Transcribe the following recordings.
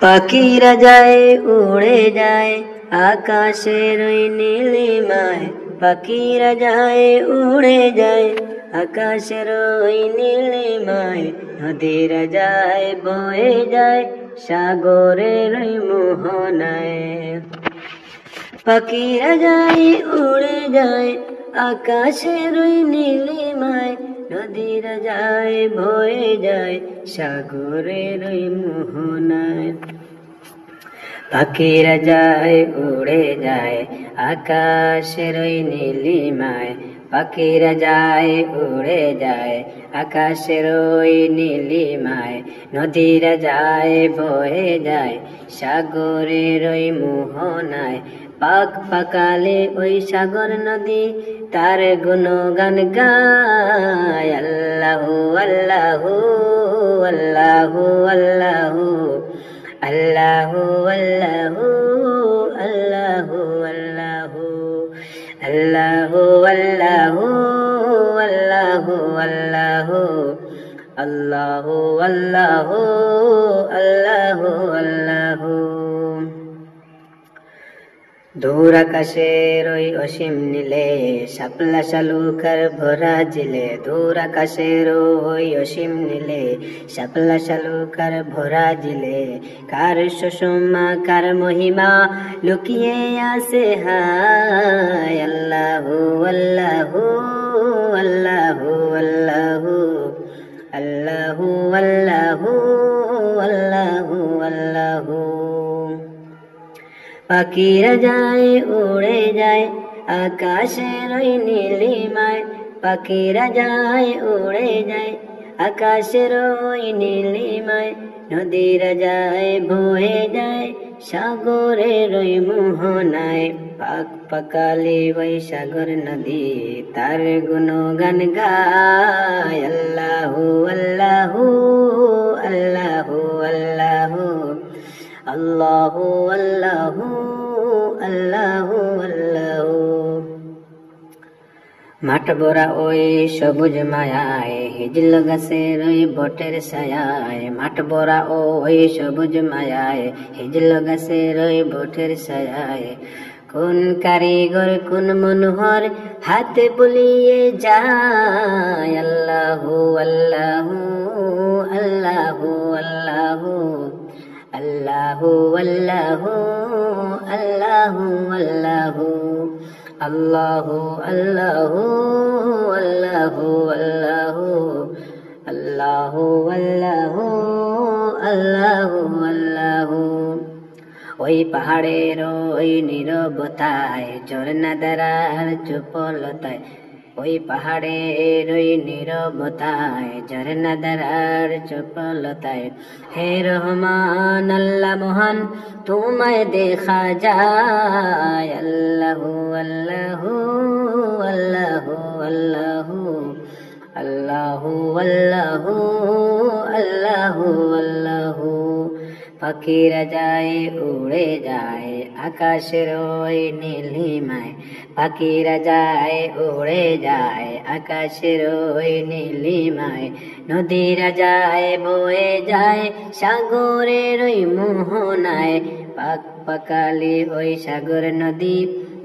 পাখিরা যায় উড়ে যায় আকাশের ওই নীলিমায়, পাখিরা যায় উড়ে যায় আকাশের ওই নীলিমায়, নদীরা যায় বয়ে যায় সাগরের ওই মোহনায়। পাখিরা যায় উড়ে যায় আকাশের ওই নীলিমায়, নদীরা যায় বয়ে যায় সাগরের ওই মোহনায়। পাখিরা যায় উড়ে যায় আকাশের ওই নীলিমায়, পাখিরা যায় উড়ে যায় আকাশের ওই নীলিমায়, নদীরা যায় বয়ে যায় সাগরের ওই মোহনায়। পাক পাকালে ওই সাগর নদী তার গুণগান গায়, আল্লাহু আল্লাহু আল্লাহু আল্লাহু আল্লাহু আল্লাহু আল্লাহু আল্লাহু আল্লাহু আল্লাহু আল্লাহু আল্লাহু আল্লাহু আল্লাহু আল্লাহু আল্লাহু। দূর আকাশের ওই অসীম নীলে শাপলা শালুকার ভরা জিলে, দূর আকাশের ওই অসীম নীলে শাপলা শালুকার ভরা জিলে, কার সুষমা কার মহিমা লুকিয়ে আছে হায়, আল্লাহু আল্লাহু আল্লাহু আল্লাহু আল্লাহু আল্লাহু আল্লাহু আল্লাহু। পাখিরা যায় উড়ে যায় আকাশের ওই নীলিমায়, পাখিরা যায় উড়ে যায় আকাশের ওই নীলিমায়, নদীরা যায় বয়ে যায় সাগরের ওই মোহনায়। পাক পাকালে ওই সাগর নদী তার গুণগান গায়, আল্লাহু আল্লাহু আল্লাহু আল্লাহু আল্লাহু আল্লাহু আল্লাহু আল্লাহু। মাঠ ভরা ওই সবুজ মায়ায় হিজল গাছের ওই বটের ছায়ায়, মাঠ ভরা ওই সবুজ মায়ায় হিজল গাছের ওই বটের ছায়ায়, কোন কারিগর কোন মনোহর হাতে বুলিয়ে যায়, আল্লাহু আল্লাহু আল্লাহু আল্লাহু আল্লাহু আল্লাহু আল্লাহু আল্লাহু আল্লাহু আল্লাহু আল্লাহু আল্লাহু আল্লাহু আল্লাহু আল্লাহু আল্লাহু। ওই পাহাড়ের ওই নীরবতায় ঝর্ণা ধারার চুপলতায়, ওই পাহাড়ের ওই নীরবতায় ঝর্ণা ধারার চুপলতায়, হে রহমান আল্লাহ মহান তোমায় দেখা যায়, আল্লাহু আল্লাহু আল্লাহু আল্লাহু আল্লাহু আল্লাহু আল্লাহু আল্লাহু। পাখিরা যায় উড়ে যায় আকাশের ওই নীলিমায়, পাখিরা যায় উড়ে যায় আকাশের ওই নীলিমায়, নদীরা যায় বয়ে যায় সাগরের ওই মোহনায়। পাক পাকালে ওই সাগর নদী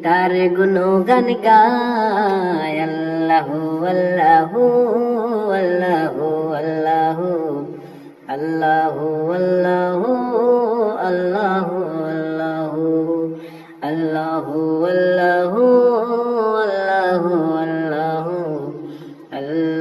তার গুণগান গায়, আল্লাহু আল্লাহু আল্লাহু আল্লাহু আল্লাহু আল্লাহু আল্লাহু আল্লাহু আল্লাহু আল্লাহু আল্লাহু আল্লাহু আল্লাহু।